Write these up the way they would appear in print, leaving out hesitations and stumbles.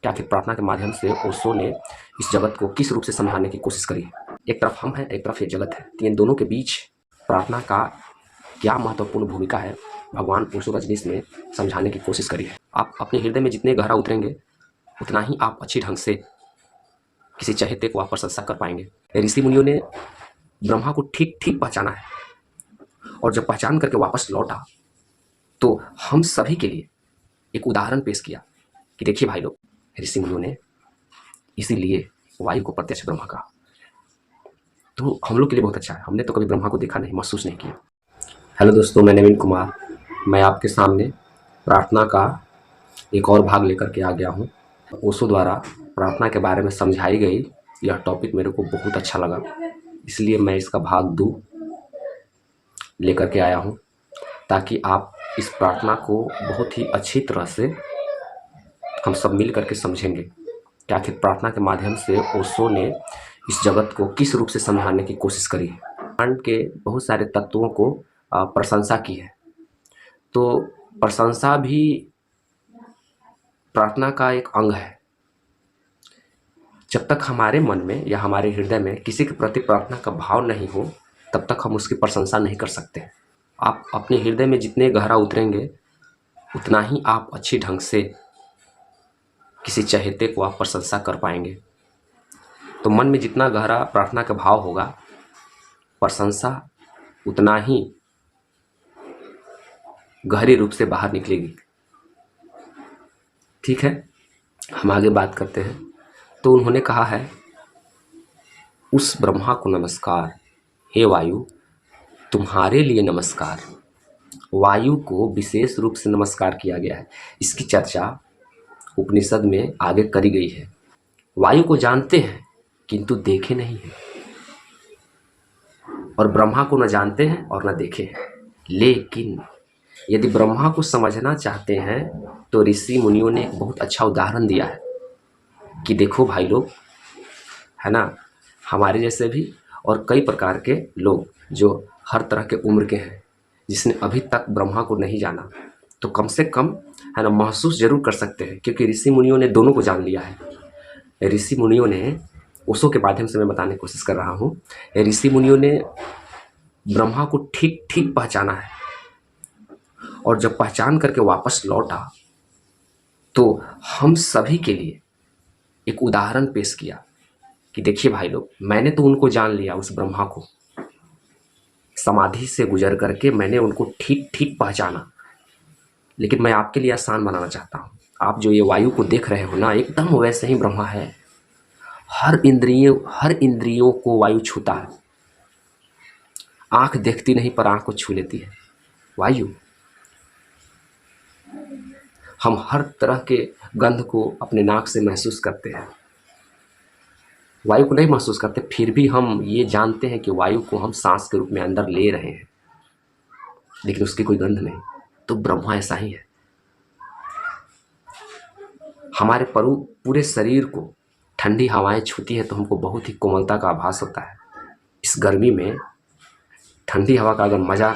क्या आखिर प्रार्थना के माध्यम से ओशो ने इस जगत को किस रूप से समझाने की कोशिश करी है। एक तरफ हम हैं, एक तरफ ये जगत है, तो इन दोनों के बीच प्रार्थना का क्या महत्वपूर्ण भूमिका है भगवान ओशो रजनीश ने समझाने की कोशिश करी है। आप अपने हृदय में जितने गहरा उतरेंगे उतना ही आप अच्छी ढंग से किसी चहेते को आप प्रशंसा कर पाएंगे। ऋषि मुनियों ने ब्रह्मा को ठीक ठीक पहचाना है और जब पहचान करके वापस लौटा तो हम सभी के लिए एक उदाहरण पेश किया कि देखिए भाई लोग, ऋषि मुनियों ने इसीलिए वायु को प्रत्यक्ष ब्रह्मा कहा। तो हम लोग के लिए बहुत अच्छा है, हमने तो कभी ब्रह्मा को देखा नहीं, महसूस नहीं किया। हेलो दोस्तों, मैं नवीन कुमार, मैं आपके सामने प्रार्थना का एक और भाग लेकर के आ गया हूँ। ओशो द्वारा प्रार्थना के बारे में समझाई गई यह टॉपिक मेरे को बहुत अच्छा लगा, इसलिए मैं इसका भाग 2 लेकर के आया हूँ ताकि आप इस प्रार्थना को बहुत ही अच्छी तरह से हम सब मिल करके समझेंगे कि आखिर प्रार्थना के माध्यम से ओशो ने इस जगत को किस रूप से समझाने की कोशिश करी है। ब्रह्मांड के बहुत सारे तत्वों को प्रशंसा की है, तो प्रशंसा भी प्रार्थना का एक अंग है। जब तक हमारे मन में या हमारे हृदय में किसी के प्रति प्रार्थना का भाव नहीं हो तब तक हम उसकी प्रशंसा नहीं कर सकते। आप अपने हृदय में जितने गहरा उतरेंगे उतना ही आप अच्छी ढंग से किसी चहेते को आप प्रशंसा कर पाएंगे। तो मन में जितना गहरा प्रार्थना का भाव होगा, प्रशंसा उतना ही गहरे रूप से बाहर निकलेगी। ठीक है, हम आगे बात करते हैं। तो उन्होंने कहा है, उस ब्रह्मा को नमस्कार, हे वायु तुम्हारे लिए नमस्कार। वायु को विशेष रूप से नमस्कार किया गया है। इसकी चर्चा उपनिषद में आगे करी गई है। वायु को जानते हैं किंतु देखे नहीं हैं, और ब्रह्मा को न जानते हैं और न देखे हैं। लेकिन यदि ब्रह्मा को समझना चाहते हैं तो ऋषि मुनियों ने एक बहुत अच्छा उदाहरण दिया है कि देखो भाई लोग, है ना, हमारे जैसे भी और कई प्रकार के लोग जो हर तरह के उम्र के हैं, जिसने अभी तक ब्रह्मा को नहीं जाना, तो कम से कम, है ना, महसूस जरूर कर सकते हैं, क्योंकि ऋषि मुनियों ने दोनों को जान लिया है। ऋषि मुनियों ने, ओशो के माध्यम से मैं बताने की कोशिश कर रहा हूँ, ऋषि मुनियों ने ब्रह्मा को ठीक ठीक पहचाना है और जब पहचान करके वापस लौटा तो हम सभी के लिए एक उदाहरण पेश किया कि देखिए भाई लोग, मैंने तो उनको जान लिया, उस ब्रह्मा को समाधि से गुजर करके मैंने उनको ठीक ठीक पहचाना, लेकिन मैं आपके लिए आसान बनाना चाहता हूँ। आप जो ये वायु को देख रहे हो ना, एकदम वैसे ही ब्रह्मा है। हर इंद्रियों को वायु छूता है। आंख देखती नहीं पर आंख को छू लेती है वायु। हम हर तरह के गंध को अपने नाक से महसूस करते हैं, वायु को नहीं महसूस करते, फिर भी हम ये जानते हैं कि वायु को हम सांस के रूप में अंदर ले रहे हैं, लेकिन उसकी कोई गंध नहीं। तो ब्रह्मा ऐसा ही है। हमारे पूरे शरीर को ठंडी हवाएं छूती है तो हमको बहुत ही कोमलता का आभास होता है। इस गर्मी में ठंडी हवा का अगर मज़ा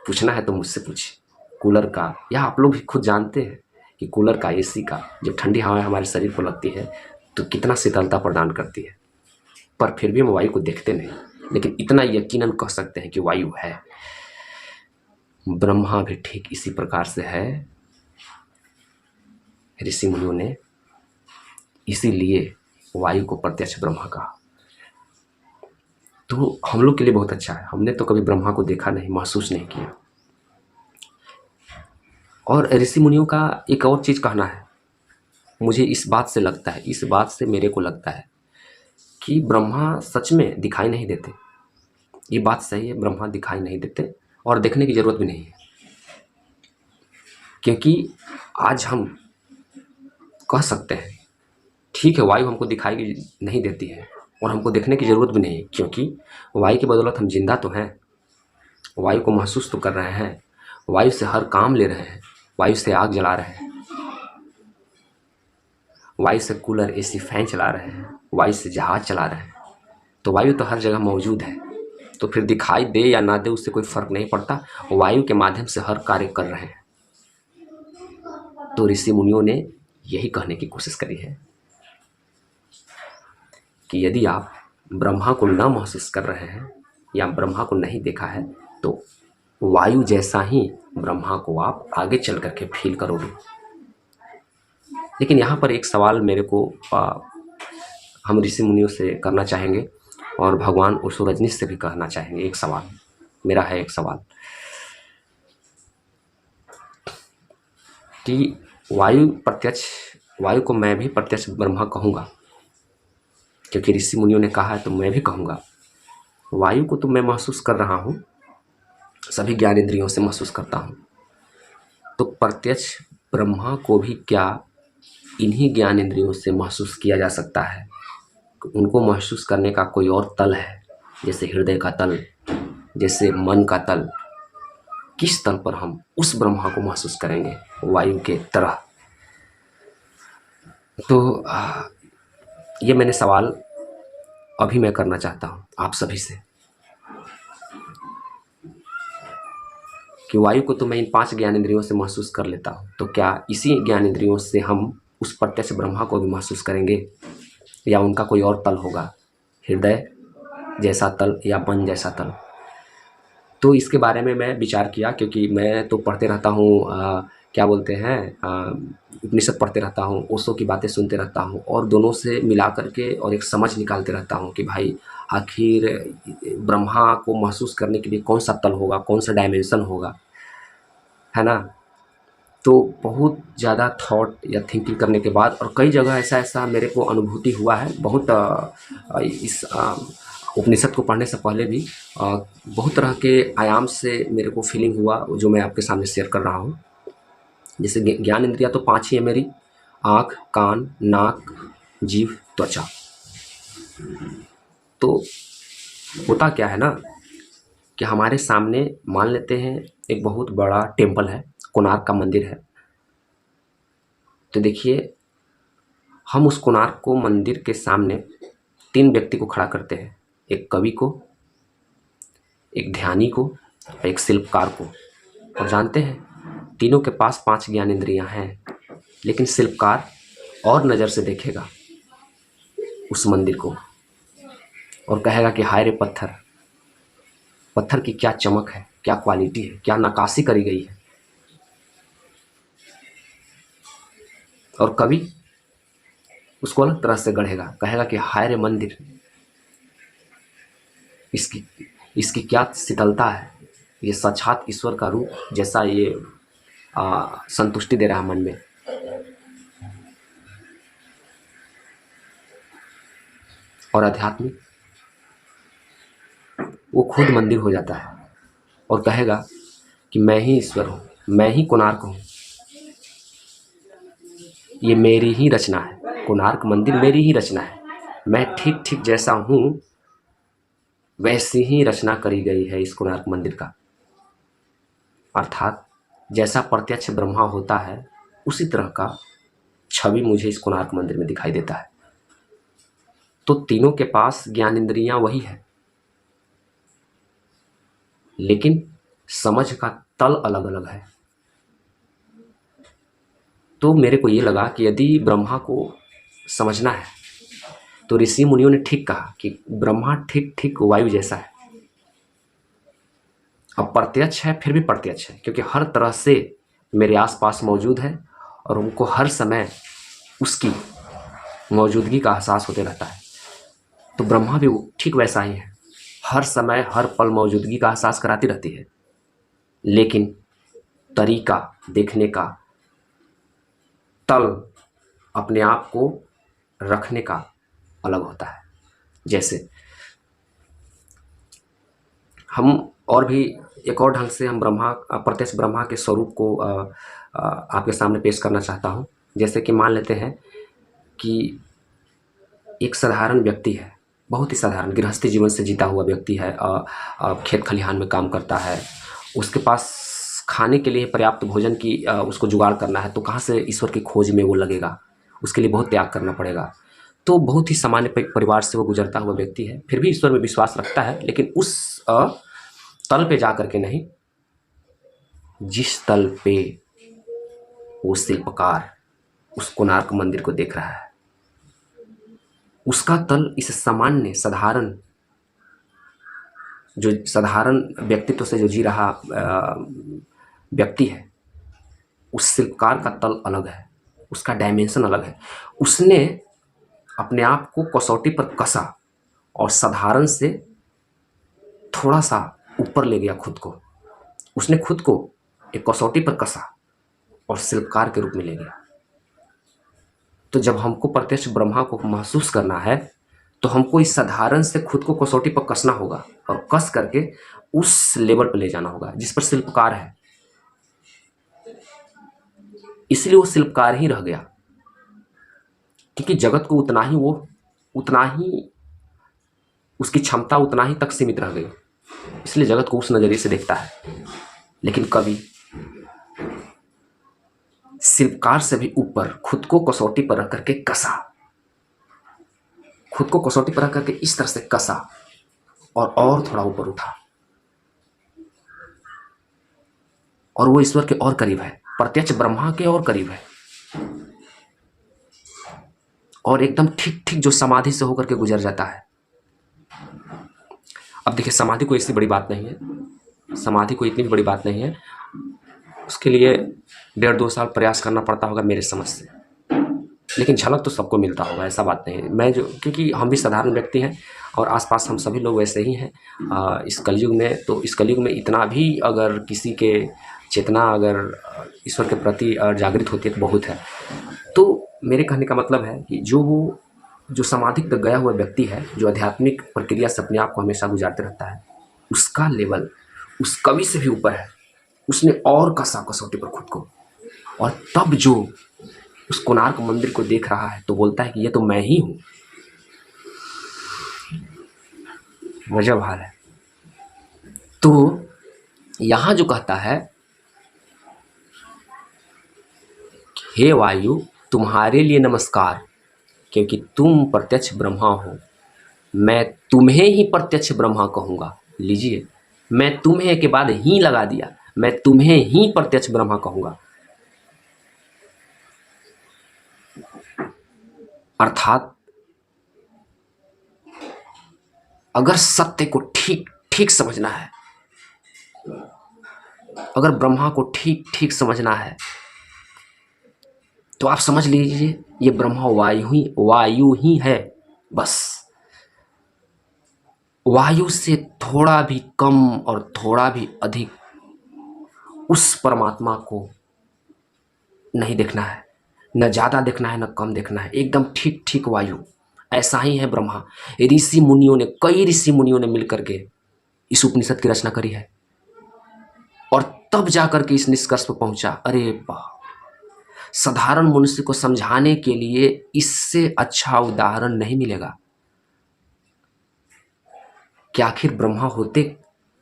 पूछना है तो मुझसे पूछिए, कूलर का, या आप लोग भी खुद जानते हैं कि कूलर का, एसी का, जब ठंडी हवा हमारे शरीर को लगती है तो कितना शीतलता प्रदान करती है। पर फिर भी हम वायु को देखते नहीं, लेकिन इतना यकीनन कह सकते हैं कि वायु है। ब्रह्मा भी ठीक इसी प्रकार से है। ऋषि मुनियों ने इसीलिए वायु को प्रत्यक्ष ब्रह्मा कहा। तो हम लोग के लिए बहुत अच्छा है, हमने तो कभी ब्रह्मा को देखा नहीं, महसूस नहीं किया। और ऋषि मुनियों का एक और चीज़ कहना है, मुझे इस बात से मेरे को लगता है कि ब्रह्मा सच में दिखाई नहीं देते। ये बात सही है, ब्रह्मा दिखाई नहीं देते और देखने की ज़रूरत भी नहीं है, क्योंकि आज हम कह सकते हैं ठीक है, वायु हमको दिखाई नहीं देती है और हमको देखने की ज़रूरत भी नहीं है, क्योंकि वायु की बदौलत हम जिंदा तो हैं, वायु को महसूस तो कर रहे हैं, वायु से हर काम ले रहे हैं, वायु से आग जला रहे हैं, वायु से कूलर, एसी, फैन चला रहे हैं, वायु से जहाज चला रहे हैं। तो वायु तो हर जगह मौजूद है। तो फिर दिखाई दे या ना दे उससे कोई फर्क नहीं पड़ता, वायु के माध्यम से हर कार्य कर रहे हैं। तो ऋषि मुनियों ने यही कहने की कोशिश करी है कि यदि आप ब्रह्मा को न महसूस कर रहे हैं या ब्रह्मा को नहीं देखा है तो वायु जैसा ही ब्रह्मा को आप आगे चल करके फील करोगे। लेकिन यहाँ पर एक सवाल मेरे को हम ऋषि मुनियों से करना चाहेंगे और भगवान ओशो रजनीश से भी कहना चाहेंगे। एक सवाल मेरा है, एक सवाल कि वायु को मैं भी प्रत्यक्ष ब्रह्मा कहूँगा, क्योंकि ऋषि मुनियों ने कहा है तो मैं भी कहूँगा। वायु को तो मैं महसूस कर रहा हूँ, सभी ज्ञान इंद्रियों से महसूस करता हूँ, तो प्रत्यक्ष ब्रह्मा को भी क्या इन्हीं ज्ञान इंद्रियों से महसूस किया जा सकता है? उनको महसूस करने का कोई और तल है, जैसे हृदय का तल, जैसे मन का तल? किस तल पर हम उस ब्रह्मा को महसूस करेंगे वायु के तरह? तो ये मैंने सवाल अभी मैं करना चाहता हूँ आप सभी से कि वायु को तो मैं इन 5 ज्ञान इंद्रियों से महसूस कर लेता हूँ, तो क्या इसी ज्ञान इंद्रियों से हम उस प्रत्यक्ष ब्रह्मा को भी महसूस करेंगे या उनका कोई और तल होगा, हृदय जैसा तल या मन जैसा तल? तो इसके बारे में मैं विचार किया, क्योंकि मैं तो पढ़ते रहता हूँ, क्या बोलते हैं, उपनिषद पढ़ते रहता हूँ, ओशो की बातें सुनते रहता हूँ और दोनों से मिला करके और एक समझ निकालते रहता हूँ कि भाई आखिर ब्रह्मा को महसूस करने के लिए कौन सा तल होगा, कौन सा डायमेंशन होगा, है ना। तो बहुत ज़्यादा थॉट या थिंकिंग करने के बाद और कई जगह ऐसा मेरे को अनुभूति हुआ है, बहुत इस उपनिषद को पढ़ने से पहले भी बहुत तरह के आयाम से मेरे को फीलिंग हुआ, जो मैं आपके सामने शेयर कर रहा हूँ। जैसे ज्ञान इंद्रियाँ तो 5 ही है मेरी, आँख, कान, नाक, जीभ, त्वचा। तो होता क्या है ना कि हमारे सामने मान लेते हैं एक बहुत बड़ा टेम्पल है, कोणार्क का मंदिर है। तो देखिए, हम उस कोणार्क को मंदिर के सामने 3 व्यक्ति को खड़ा करते हैं, एक कवि को, एक ध्यानी को और एक शिल्पकार को। और जानते हैं तीनों के पास 5 ज्ञान इंद्रियां हैं, लेकिन शिल्पकार और नज़र से देखेगा उस मंदिर को और कहेगा कि हाय रे पत्थर की क्या चमक है, क्या क्वालिटी है, क्या नक्काशी करी गई है। और कवि उसको अलग तरह से गढ़ेगा, कहेगा कि हाय रे मंदिर, इसकी क्या शीतलता है, ये साक्षात ईश्वर का रूप जैसा ये संतुष्टि दे रहा है मन में। और आध्यात्मिक वो खुद मंदिर हो जाता है और कहेगा कि मैं ही ईश्वर हूँ, मैं ही कोणार्क हूँ, ये मेरी ही रचना है, कोणार्क मंदिर मेरी ही रचना है, मैं ठीक जैसा हूँ वैसी ही रचना करी गई है इस कोणार्क मंदिर का। अर्थात जैसा प्रत्यक्ष ब्रह्मा होता है उसी तरह का छवि मुझे इस कोणार्क मंदिर में दिखाई देता है। तो तीनों के पास ज्ञान इंद्रियां वही है, लेकिन समझ का तल अलग अलग है। तो मेरे को ये लगा कि यदि ब्रह्मा को समझना है तो ऋषि मुनियों ने ठीक कहा कि ब्रह्मा ठीक वायु जैसा है। अब प्रत्यक्ष है फिर भी प्रत्यक्ष है, क्योंकि हर तरह से मेरे आसपास मौजूद है और उनको हर समय उसकी मौजूदगी का एहसास होते रहता है। तो ब्रह्मा भी ठीक वैसा ही है, हर समय हर पल मौजूदगी का एहसास कराती रहती है, लेकिन तरीका देखने का, तल अपने आप को रखने का अलग होता है। जैसे हम और भी एक और ढंग से हम प्रत्यक्ष ब्रह्मा के स्वरूप को आपके सामने पेश करना चाहता हूँ। जैसे कि मान लेते हैं कि एक साधारण व्यक्ति है, बहुत ही साधारण गृहस्थी जीवन से जीता हुआ व्यक्ति है, खेत खलिहान में काम करता है, उसके पास खाने के लिए पर्याप्त भोजन की उसको जुगाड़ करना है, तो कहाँ से ईश्वर की खोज में वो लगेगा, उसके लिए बहुत त्याग करना पड़ेगा। तो बहुत ही सामान्य परिवार से वो गुजरता हुआ व्यक्ति है, फिर भी ईश्वर में विश्वास रखता है, लेकिन उस तल पे जा करके नहीं जिस तल पे वो शिल्पकार उस कोणार्क मंदिर को देख रहा है। उसका तल इस सामान्य साधारण, जो साधारण व्यक्तित्व से जो जी रहा व्यक्ति है, उस शिल्पकार का तल अलग है, उसका डायमेंशन अलग है। उसने अपने आप को कसौटी पर कसा और साधारण से थोड़ा सा ऊपर ले गया खुद को। उसने खुद को एक कसौटी पर कसा और शिल्पकार के रूप में ले गया। तो जब हमको प्रत्यक्ष ब्रह्मा को महसूस करना है तो हमको इस साधारण से खुद को कसौटी पर कसना होगा और कस करके उस लेवल पर ले जाना होगा जिस पर शिल्पकार है। इसलिए वो शिल्पकार ही रह गया, क्योंकि जगत को उतना ही उसकी क्षमता उतना ही तक सीमित रह गई, इसलिए जगत को उस नजरिए से देखता है। लेकिन कवि शिल्पकार से भी ऊपर खुद को कसौटी पर रख करके कसा, खुद को कसौटी पर रख करके इस तरह से कसा और थोड़ा ऊपर उठा, और वो ईश्वर के और करीब है, प्रत्यक्ष ब्रह्मा के और करीब है, और एकदम ठीक ठीक जो समाधि से होकर के गुजर जाता है। अब देखिए, समाधि कोई ऐसी बड़ी बात नहीं है, समाधि कोई इतनी बड़ी बात नहीं है। उसके लिए 1.5-2 साल प्रयास करना पड़ता होगा मेरे समझ से, लेकिन झलक तो सबको मिलता होगा, ऐसा बात नहीं है। मैं जो, क्योंकि हम भी साधारण व्यक्ति हैं और आसपास हम सभी लोग वैसे ही हैं इस कलयुग में। तो इस कलयुग में इतना भी अगर किसी के चेतना अगर ईश्वर के प्रति जागृत होती है तो बहुत है। तो मेरे कहने का मतलब है कि जो समाधि तक गया हुआ व्यक्ति है, जो आध्यात्मिक प्रक्रिया से अपने आप को हमेशा गुजारते रहता है, उसका लेवल उस कवि से भी ऊपर है। उसने और कसा कसौटी पर खुद को, और तब जो उस कोणार्क मंदिर को देख रहा है तो बोलता है कि ये तो मैं ही हूं। गजब हाल है। तो यहां जो कहता है, हे वायु तुम्हारे लिए नमस्कार, क्योंकि तुम प्रत्यक्ष ब्रह्मा हो, मैं तुम्हें ही प्रत्यक्ष ब्रह्मा कहूंगा। लीजिए, मैं तुम्हें के बाद ही लगा दिया, मैं तुम्हें ही प्रत्यक्ष ब्रह्मा कहूंगा। अर्थात अगर सत्य को ठीक ठीक समझना है, अगर ब्रह्मा को ठीक ठीक समझना है, तो आप समझ लीजिए ये ब्रह्मा वायु ही है। बस वायु से थोड़ा भी कम और थोड़ा भी अधिक उस परमात्मा को नहीं देखना है, न ज़्यादा देखना है न कम देखना है, एकदम ठीक ठीक वायु। ऐसा ही है ब्रह्मा। कई ऋषि मुनियों ने मिलकर के इस उपनिषद की रचना करी है, और तब जाकर के इस निष्कर्ष पर पहुंचा, अरे वाह, साधारण मनुष्य को समझाने के लिए इससे अच्छा उदाहरण नहीं मिलेगा कि आखिर ब्रह्मा होते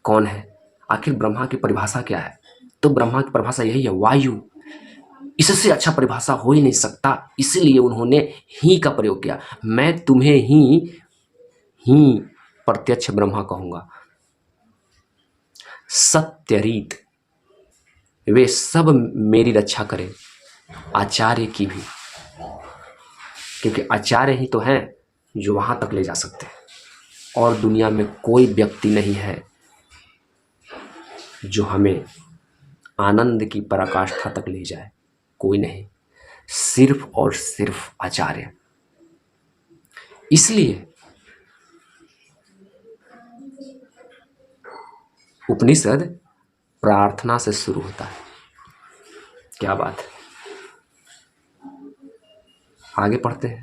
कौन है, आखिर ब्रह्मा की परिभाषा क्या है। तो ब्रह्मा की परिभाषा यही है, वायु। इससे अच्छा परिभाषा हो ही नहीं सकता, इसीलिए उन्होंने ही का प्रयोग किया। मैं तुम्हें ही प्रत्यक्ष ब्रह्मा कहूंगा। सत्यरीत वे सब मेरी रक्षा करें, आचार्य की भी, क्योंकि आचार्य ही तो हैं जो वहां तक ले जा सकते हैं, और दुनिया में कोई व्यक्ति नहीं है जो हमें आनंद की पराकाष्ठा तक ले जाए, कोई नहीं, सिर्फ और सिर्फ आचार्य। इसलिए उपनिषद प्रार्थना से शुरू होता है। क्या बात है, आगे पढ़ते हैं।